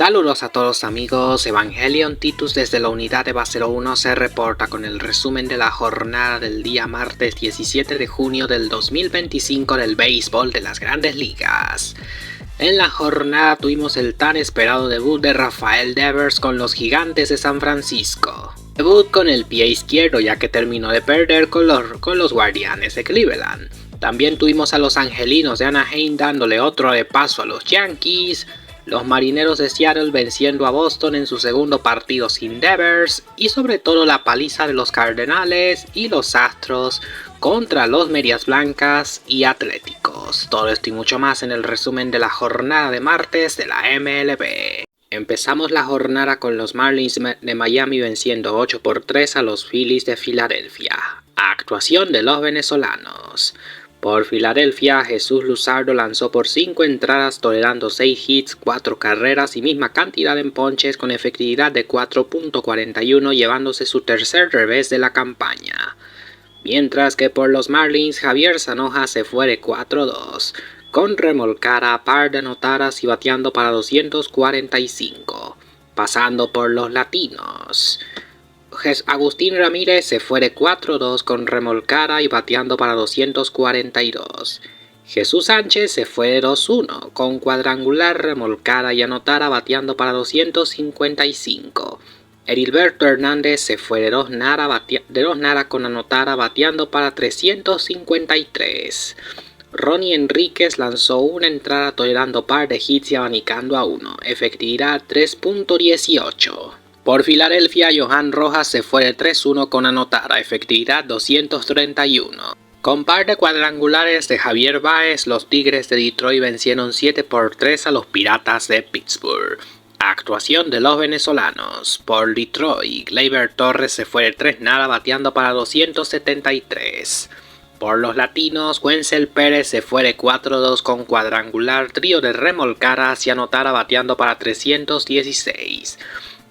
Saludos a todos amigos, Evangelion Titus desde la unidad EVA 01 se reporta con el resumen de la jornada del día martes 17 de junio del 2025 del béisbol de las grandes ligas. En la jornada tuvimos el tan esperado debut de Rafael Devers con los Gigantes de San Francisco. Debut con el pie izquierdo ya que terminó de perder con los Guardianes de Cleveland. También tuvimos a los Angelinos de Anaheim dándole otro de paso a los Yankees. Los Marineros de Seattle venciendo a Boston en su segundo partido sin Devers y sobre todo la paliza de los Cardenales y los Astros contra los Medias Blancas y Atléticos. Todo esto y mucho más en el resumen de la jornada de martes de la MLB. Empezamos la jornada con los Marlins de Miami venciendo 8-3 a los Phillies de Filadelfia. Actuación de los venezolanos. Por Filadelfia, Jesús Luzardo lanzó por 5 entradas tolerando 6 hits, 4 carreras y misma cantidad de ponches con efectividad de 4.41 llevándose su tercer revés de la campaña. Mientras que por los Marlins, Javier Zanoja se fue de 4-2, con remolcada, par de anotadas y bateando para 245. Pasando por los latinos. Agustín Ramírez se fue de 4-2 con remolcada y bateando para 242. Jesús Sánchez se fue de 2-1 con cuadrangular, remolcada y anotada bateando para 255. Erilberto Hernández se fue de 2 nada con anotada bateando para 353. Ronnie Enríquez lanzó una entrada tolerando par de hits y abanicando a 1, efectividad 3.18. Por Filadelfia, Johan Rojas se fue de 3-1 con anotada, efectividad 231. Con par de cuadrangulares de Javier Báez, los Tigres de Detroit vencieron 7-3 a los Piratas de Pittsburgh. Actuación de los venezolanos. Por Detroit, Gleyber Torres se fue de 3 nada bateando para 273. Por los latinos, Wenzel Pérez se fue de 4-2 con cuadrangular, trío de remolcadas y anotada bateando para 316.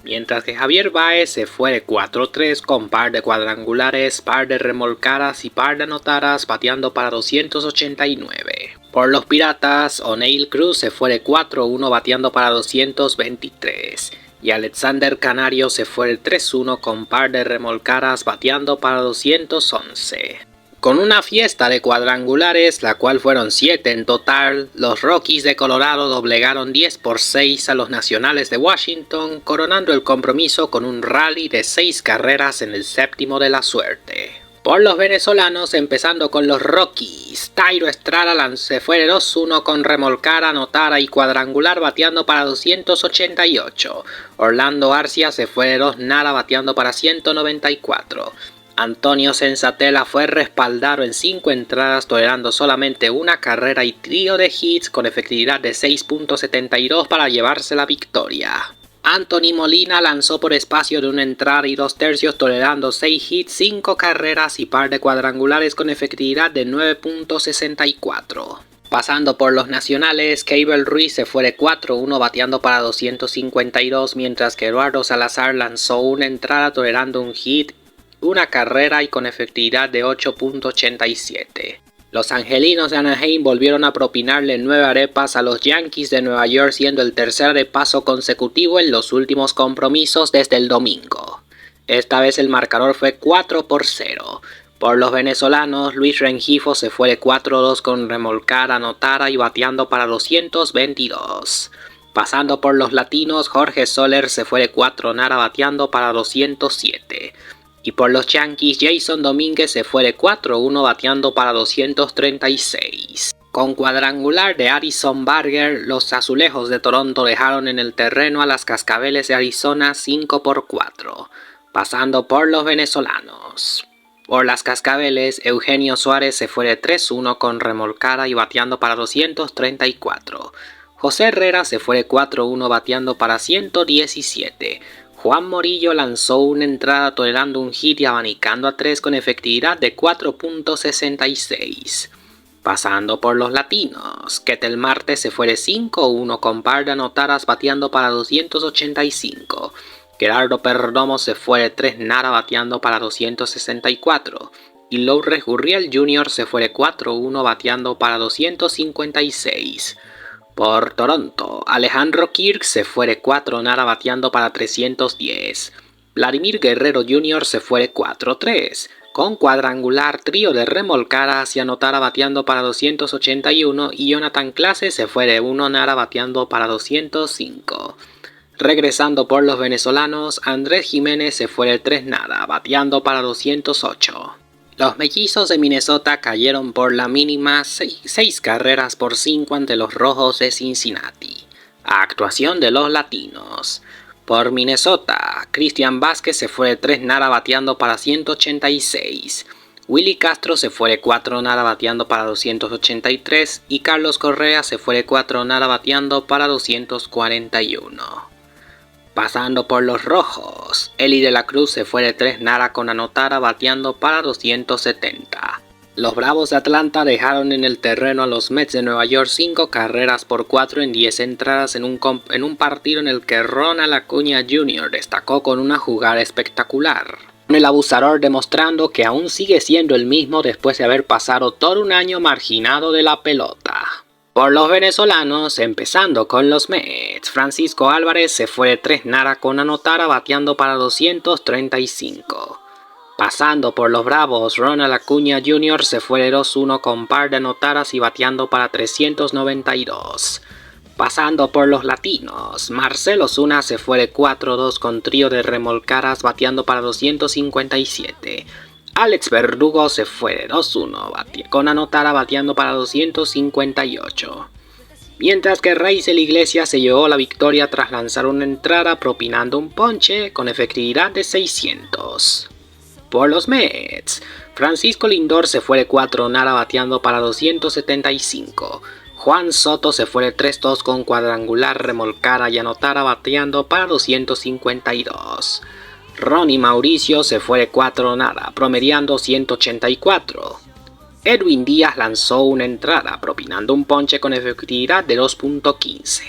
Mientras que Javier Báez se fue de 4-3 con par de cuadrangulares, par de remolcadas y par de anotadas bateando para 289. Por los Piratas, O'Neil Cruz se fue de 4-1 bateando para 223. Y Alexander Canario se fue de 3-1 con par de remolcadas bateando para 211. Con una fiesta de cuadrangulares, la cual fueron 7 en total, los Rockies de Colorado doblegaron 10-6 a los Nacionales de Washington, coronando el compromiso con un rally de 6 carreras en el séptimo de la suerte. Por los venezolanos, empezando con los Rockies, Thairo Estrada se fue de 2-1 con remolcada, anotada y cuadrangular bateando para 288. Orlando Arcia se fue de 2 nada bateando para 194. Antonio Senzatela fue respaldado en 5 entradas tolerando solamente una carrera y trío de hits con efectividad de 6.72 para llevarse la victoria. Anthony Molina lanzó por espacio de una entrada y 2/3 tolerando 6 hits, 5 carreras y par de cuadrangulares con efectividad de 9.64. Pasando por los nacionales, Keibel Ruiz se fue de 4-1 bateando para 252 mientras que Eduardo Salazar lanzó una entrada tolerando un hit, una carrera y con efectividad de 8.87. Los Angelinos de Anaheim volvieron a propinarle 9 arepas a los Yankees de Nueva York, siendo el tercer de paso consecutivo en los últimos compromisos desde el domingo. Esta vez el marcador fue 4-0. Por los venezolanos, Luis Rengifo se fue de 4-2 con remolcada, anotada y bateando para 222. Pasando por los latinos, Jorge Soler se fue de 4 nada bateando para 207. Y por los Yankees, Jason Domínguez se fue de 4-1 bateando para 236. Con cuadrangular de Addison Barger, los Azulejos de Toronto dejaron en el terreno a las Cascabeles de Arizona 5-4. Pasando por los venezolanos. Por las Cascabeles, Eugenio Suárez se fue de 3-1 con remolcada y bateando para 234. José Herrera se fue de 4-1 bateando para 117. Juan Morillo lanzó una entrada tolerando un hit y abanicando a 3 con efectividad de 4.66. Pasando por los latinos, Ketel Marte se fue de 5-1 con par de anotadas bateando para 285. Gerardo Perdomo se fue de 3 nada bateando para 264. Y Lourdes Gurriel Jr. se fue de 4-1 bateando para 256. Por Toronto, Alejandro Kirk se fue de 4 nada bateando para 310. Vladimir Guerrero Jr. se fue de 4-3, con cuadrangular, trío de remolcadas y anotara bateando para 281, y Jonathan Clase se fue de 1 nada bateando para 205. Regresando por los venezolanos, Andrés Jiménez se fue de 3 nada bateando para 208. Los mellizos de Minnesota cayeron por la mínima 6 carreras por 5 ante los rojos de Cincinnati. Actuación de los latinos. Por Minnesota, Cristian Vázquez se fue de 3 nada bateando para 186. Willy Castro se fue de 4 nada bateando para 283 y Carlos Correa se fue de 4 nada bateando para 241. Pasando por los rojos, Eli de la Cruz se fue de 3 nada con anotada bateando para 270. Los Bravos de Atlanta dejaron en el terreno a los Mets de Nueva York 5 carreras por 4 en 10 entradas en un partido en el que Ronald Acuña Jr. destacó con una jugada espectacular. El abusador demostrando que aún sigue siendo el mismo después de haber pasado todo un año marginado de la pelota. Por los venezolanos, empezando con los Mets, Francisco Álvarez se fue de 3 nada con anotada bateando para 235. Pasando por los Bravos, Ronald Acuña Jr. se fue de 2-1 con par de anotadas y bateando para 392. Pasando por los latinos, Marcell Ozuna se fue de 4-2 con trío de remolcadas bateando para 257. Alex Verdugo se fue de 2-1 con anotada bateando para 258. Mientras que Raisel Iglesias se llevó la victoria tras lanzar una entrada propinando un ponche con efectividad de 600. Por los Mets, Francisco Lindor se fue de 4 nada bateando para 275. Juan Soto se fue de 3-2 con cuadrangular remolcada y anotada bateando para 252. Ronnie Mauricio se fue de 4 nada, promediando 184. Edwin Díaz lanzó una entrada, propinando un ponche con efectividad de 2.15.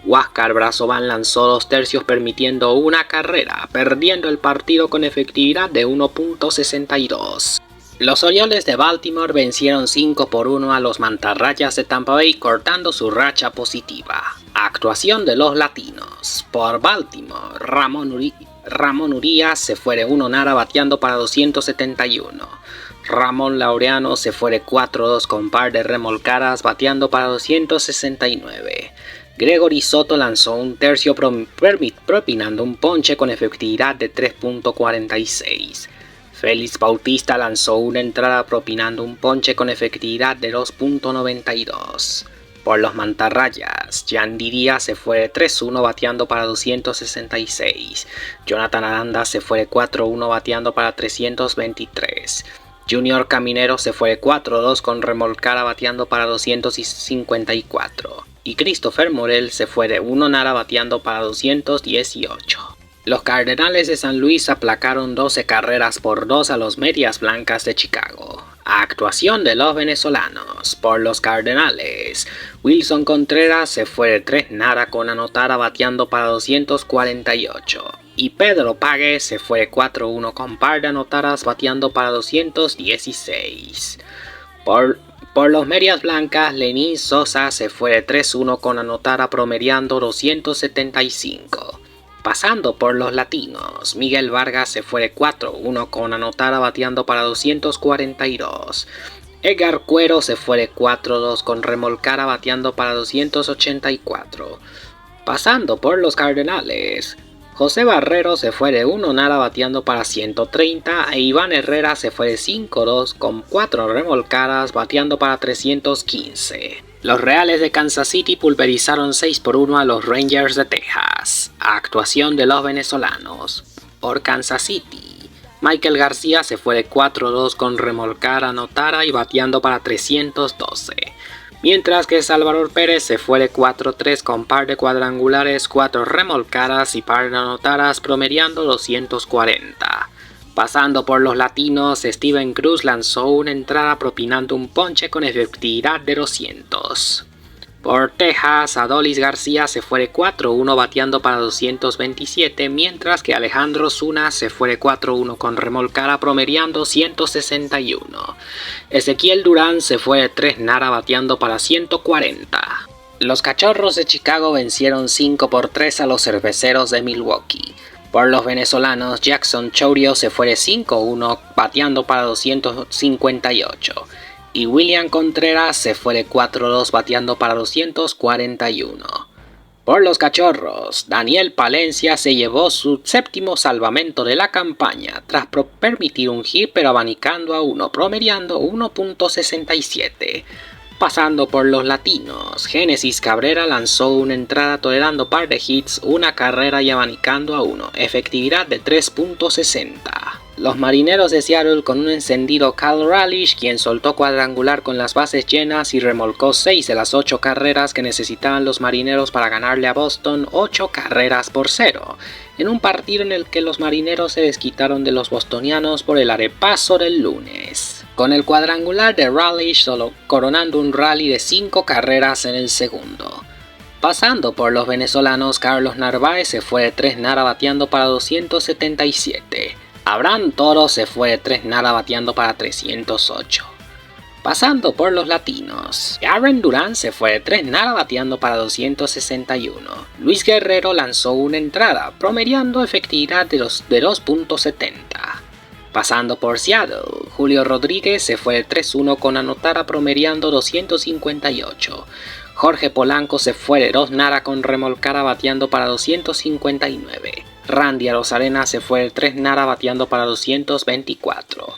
Huáscar Brazoban lanzó 2 tercios permitiendo una carrera, perdiendo el partido con efectividad de 1.62. Los Orioles de Baltimore vencieron 5-1 a los Mantarrayas de Tampa Bay, cortando su racha positiva. Actuación de los latinos. Por Baltimore, Ramón Urias se fue de 1 nada bateando para 271. Ramón Laureano se fue de 4-2 con par de remolcadas bateando para 269. Gregory Soto lanzó un tercio propinando un ponche con efectividad de 3.46. Félix Bautista lanzó una entrada propinando un ponche con efectividad de 2.92. Por los Mantarrayas, Yandy Díaz se fue de 3-1 bateando para 266. Jonathan Aranda se fue de 4-1 bateando para 323. Junior Caminero se fue de 4-2 con remolcada bateando para 254. Y Christopher Morel se fue de 1 nada bateando para 218. Los Cardenales de San Luis aplacaron 12 carreras por 2 a los Medias Blancas de Chicago. Actuación de los venezolanos. Por los Cardenales, Wilson Contreras se fue de 3 nada con anotada bateando para 248. Y Pedro Pague se fue de 4-1 con par de anotadas bateando para 216. Por los Medias Blancas, Lenín Sosa se fue de 3-1 con anotada promediando 275. Pasando por los latinos, Miguel Vargas se fue de 4-1 con anotada bateando para 242. Edgar Cuero se fue de 4-2 con remolcada bateando para 284. Pasando por los Cardenales, José Barrero se fue de 1 nada bateando para 130 e Iván Herrera se fue de 5-2 con 4 remolcadas bateando para 315. Los Reales de Kansas City pulverizaron 6-1 a los Rangers de Texas. Actuación de los venezolanos. Por Kansas City, Michael García se fue de 4-2 con remolcada anotada y bateando para 312. Mientras que Salvador Pérez se fue de 4-3 con par de cuadrangulares, 4 remolcadas y par de anotadas promediando 240. Pasando por los latinos, Steven Cruz lanzó una entrada propinando un ponche con efectividad de 200. Por Texas, Adolis García se fue de 4-1 bateando para 227, mientras que Alejandro Zuna se fue de 4-1 con remolcada promediando 161. Ezequiel Durán se fue de 3 nada bateando para 140. Los Cachorros de Chicago vencieron 5-3 a los Cerveceros de Milwaukee. Por los venezolanos, Jackson Chourio se fue de 5-1 bateando para 258 y William Contreras se fue de 4-2 bateando para 241. Por los Cachorros, Daniel Palencia se llevó su séptimo salvamento de la campaña tras permitir un hit pero abanicando a uno, promediando 1.67. Pasando por los latinos, Génesis Cabrera lanzó una entrada tolerando par de hits, una carrera y abanicando a uno, efectividad de 3.60. Los Marineros de Seattle con un encendido Cal Raleigh, quien soltó cuadrangular con las bases llenas y remolcó 6 de las 8 carreras que necesitaban los Marineros para ganarle a Boston 8-0, en un partido en el que los Marineros se desquitaron de los bostonianos por el arepaso del lunes. Con el cuadrangular de Raleigh solo coronando un rally de 5 carreras en el segundo. Pasando por los venezolanos, Carlos Narváez se fue de 3 nada bateando para 277. Abraham Toro se fue de 3 nada bateando para 308. Pasando por los latinos, Aaron Durán se fue de 3 nada bateando para 261. Luis Guerrero lanzó una entrada, promediando efectividad de 2.70. Pasando por Seattle, Julio Rodríguez se fue de 3-1 con anotada promediando 258. Jorge Polanco se fue de 2 nada con remolcada bateando para 259. Randy Arozarena se fue de 3 nada bateando para 224.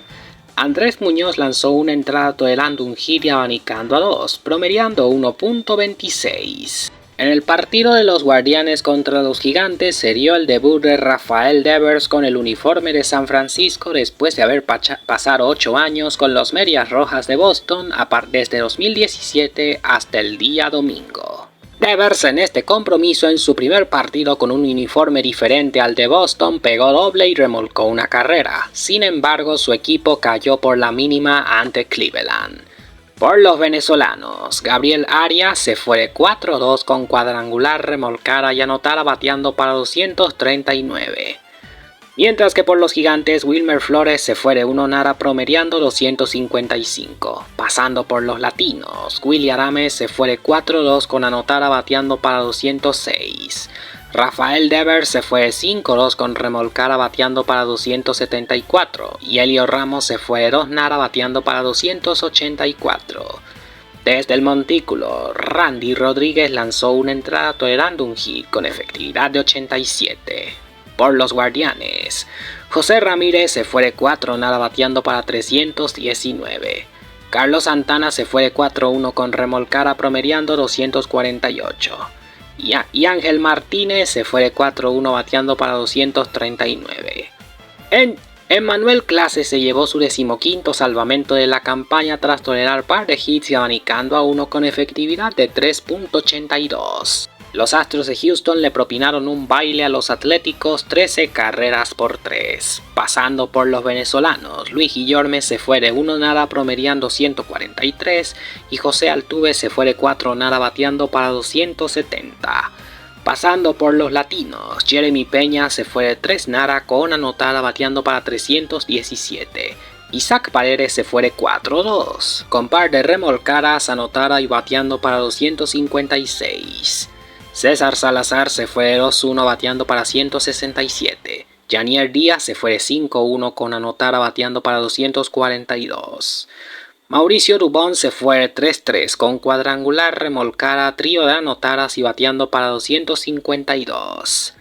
Andrés Muñoz lanzó una entrada tolerando un hit y abanicando a 2, promediando 1.26. En el partido de los Guardianes contra los Gigantes se dio el debut de Rafael Devers con el uniforme de San Francisco después de haber pasado 8 años con los Medias Rojas de Boston desde 2017 hasta el día domingo. Devers en este compromiso en su primer partido con un uniforme diferente al de Boston pegó doble y remolcó una carrera. Sin embargo, su equipo cayó por la mínima ante Cleveland. Por los venezolanos, Gabriel Arias se fue de 4-2 con cuadrangular, remolcada y anotada bateando para 239. Mientras que por los Gigantes, Wilmer Flores se fue de 1 nada promediando 255. Pasando por los latinos, Willy Adames se fue de 4-2 con anotada bateando para 206. Rafael Devers se fue de 5-2 con remolcada bateando para 274 y Elio Ramos se fue de 2 nada bateando para 284. Desde el montículo, Randy Rodríguez lanzó una entrada tolerando un hit con efectividad de 87. Por los Guardianes, José Ramírez se fue de 4 nada bateando para 319. Carlos Santana se fue de 4-1 con remolcada promediando 248. Y Ángel Martínez se fue de 4-1 bateando para 239. Emmanuel Clase se llevó su 15º salvamento de la campaña tras tolerar par de hits y abanicando a 1 con efectividad de 3.82. Los Astros de Houston le propinaron un baile a los Atléticos 13 carreras por 3. Pasando por los venezolanos, Luis Guillorme se fue de 1 nada promediando 143 y José Altuve se fue de 4 nada bateando para 270. Pasando por los latinos, Jeremy Peña se fue de 3 nada con anotada bateando para 317. Isaac Paredes se fue de 4-2, con par de remolcadas anotada y bateando para 256. César Salazar se fue de 2-1 bateando para 167. Yanier Díaz se fue de 5-1 con anotada bateando para 242. Mauricio Dubón se fue de 3-3 con cuadrangular, remolcada, trío de anotadas y bateando para 252.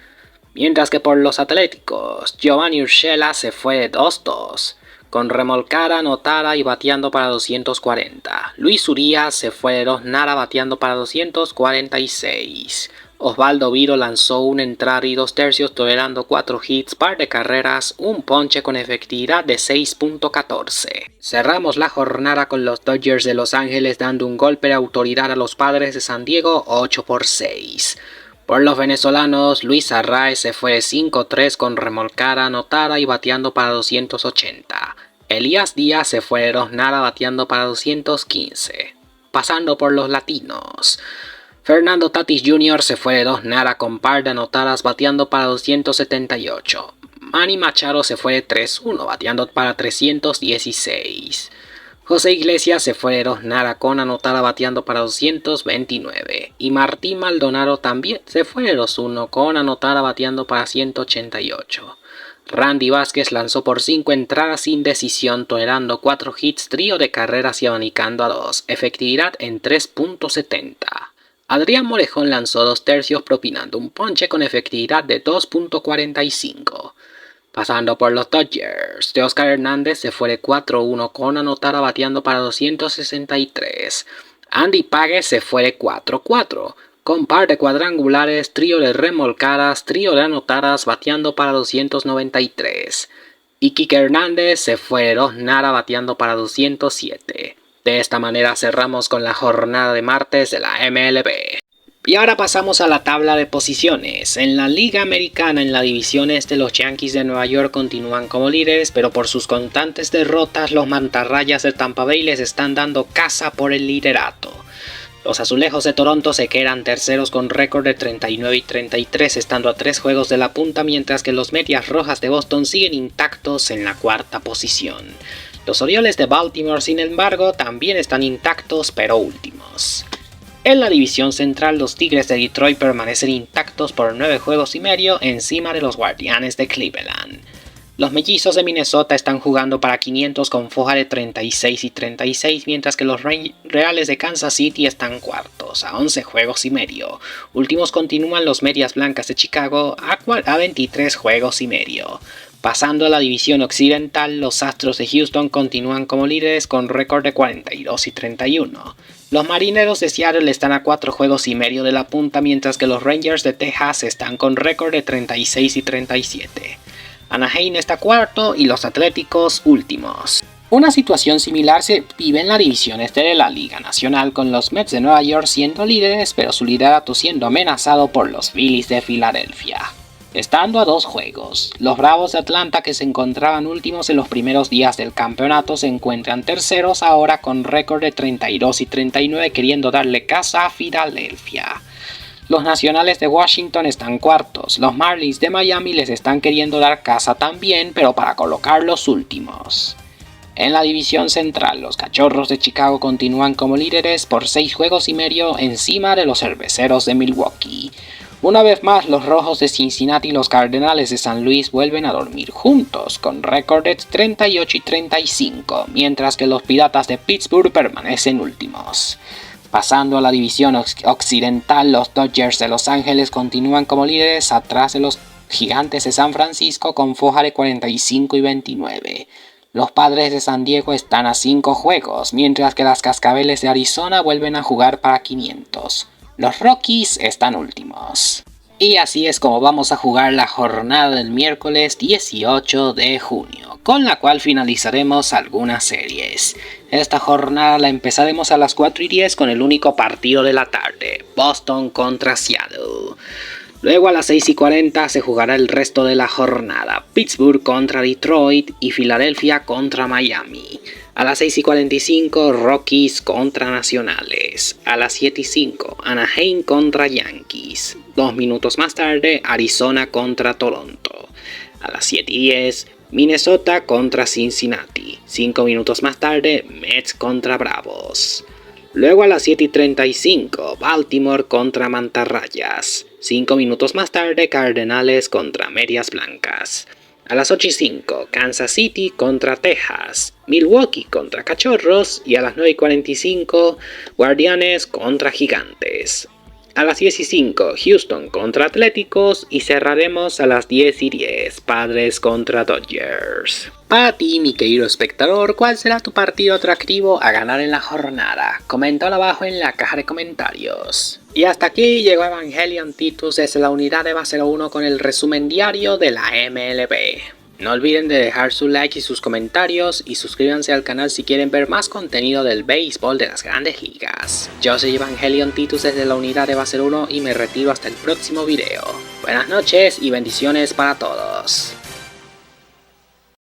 Mientras que por los Atléticos, Giovanni Urshela se fue de 2-2. Con remolcada, anotada y bateando para 240. Luis Urías se fue de 2 nada bateando para 246. Osvaldo Viro lanzó una entrada y 2 tercios tolerando 4 hits, par de carreras, un ponche con efectividad de 6.14. Cerramos la jornada con los Dodgers de Los Ángeles dando un golpe de autoridad a los Padres de San Diego 8-6. Por los venezolanos, Luis Arraez se fue de 5-3 con remolcada, anotada y bateando para 280. Elías Díaz se fue de 2 nada bateando para 215. Pasando por los latinos, Fernando Tatis Jr. se fue de 2 nada con par de anotadas bateando para 278. Manny Machado se fue de 3-1 bateando para 316. José Iglesias se fue de 2-0 con anotada bateando para 229 y Martín Maldonado también se fue de 2-1 con anotada bateando para 188. Randy Vázquez lanzó por 5 entradas sin decisión, tolerando 4 hits, trío de carreras y abanicando a 2, efectividad en 3.70. Adrián Morejón lanzó 2 tercios propinando un ponche con efectividad de 2.45. Pasando por los Dodgers, Teoscar Hernández se fue de 4-1 con anotada bateando para 263. Andy Pagues se fue de 4-4. Con par de cuadrangulares, trío de remolcadas, trío de anotadas, bateando para 293. Y Kike Hernández se fue de 2-0 bateando para 207. De esta manera cerramos con la jornada de martes de la MLB. Y ahora pasamos a la tabla de posiciones. En la Liga Americana, en la división este, los Yankees de Nueva York continúan como líderes, pero por sus constantes derrotas, los mantarrayas de Tampa Bay les están dando caza por el liderato. Los Azulejos de Toronto se quedan terceros con récord de 39 y 33, estando a 3 juegos de la punta, mientras que los Medias Rojas de Boston siguen intactos en la cuarta posición. Los Orioles de Baltimore, sin embargo, también están intactos, pero últimos. En la división central, los Tigres de Detroit permanecen intactos por 9 juegos y medio, encima de los Guardianes de Cleveland. Los Mellizos de Minnesota están jugando para 500 con foja de 36 y 36, mientras que los Reales de Kansas City están cuartos, a 11 juegos y medio. Últimos continúan los Medias Blancas de Chicago a 23 juegos y medio. Pasando a la división occidental, los Astros de Houston continúan como líderes con récord de 42 y 31. Los Marineros de Seattle están a 4 juegos y medio de la punta, mientras que los Rangers de Texas están con récord de 36 y 37. Anaheim está cuarto y los Atléticos últimos. Una situación similar se vive en la división este de la Liga Nacional, con los Mets de Nueva York siendo líderes, pero su liderato siendo amenazado por los Phillies de Filadelfia. Estando a 2 juegos, los Bravos de Atlanta, que se encontraban últimos en los primeros días del campeonato, se encuentran terceros ahora con récord de 32 y 39, queriendo darle caza a Filadelfia. Los Nacionales de Washington están cuartos, los Marlins de Miami les están queriendo dar caza también, pero para colocar los últimos. En la división central, los Cachorros de Chicago continúan como líderes por 6 juegos y medio encima de los Cerveceros de Milwaukee. Una vez más, los Rojos de Cincinnati y los Cardenales de San Luis vuelven a dormir juntos, con récord de 38 y 35, mientras que los Piratas de Pittsburgh permanecen últimos. Pasando a la división occidental, los Dodgers de Los Ángeles continúan como líderes atrás de los Gigantes de San Francisco con foja de 45 y 29. Los Padres de San Diego están a 5 juegos, mientras que las Cascabeles de Arizona vuelven a jugar para 500. Los Rockies están últimos. Y así es como vamos a jugar la jornada del miércoles 18 de junio, con la cual finalizaremos algunas series. Esta jornada la empezaremos a las 4:10 con el único partido de la tarde, Boston contra Seattle. Luego a las 6:40 se jugará el resto de la jornada, Pittsburgh contra Detroit y Filadelfia contra Miami. A las 6:45 Rockies contra Nacionales. A las 7:05 Anaheim contra Yankees. 2 minutos más tarde Arizona contra Toronto. A las 7:10 Minnesota contra Cincinnati. 5 minutos más tarde Mets contra Bravos. Luego a las 7:35 Baltimore contra Mantarrayas. 5 minutos más tarde Cardenales contra Medias Blancas. A las 8:05 Kansas City contra Texas, Milwaukee contra Cachorros y a las 9:45 Guardianes contra Gigantes. A las 10:05 Houston contra Atléticos y cerraremos a las 10:10 Padres contra Dodgers. Para ti, mi querido espectador, ¿cuál será tu partido atractivo a ganar en la jornada? Coméntalo abajo en la caja de comentarios. Y hasta aquí llegó Evangelion Titus desde la unidad de base 1 con el resumen diario de la MLB. No olviden de dejar su like y sus comentarios y suscríbanse al canal si quieren ver más contenido del béisbol de las grandes ligas. Yo soy Evangelion Titus desde la unidad de base 1 y me retiro hasta el próximo video. Buenas noches y bendiciones para todos.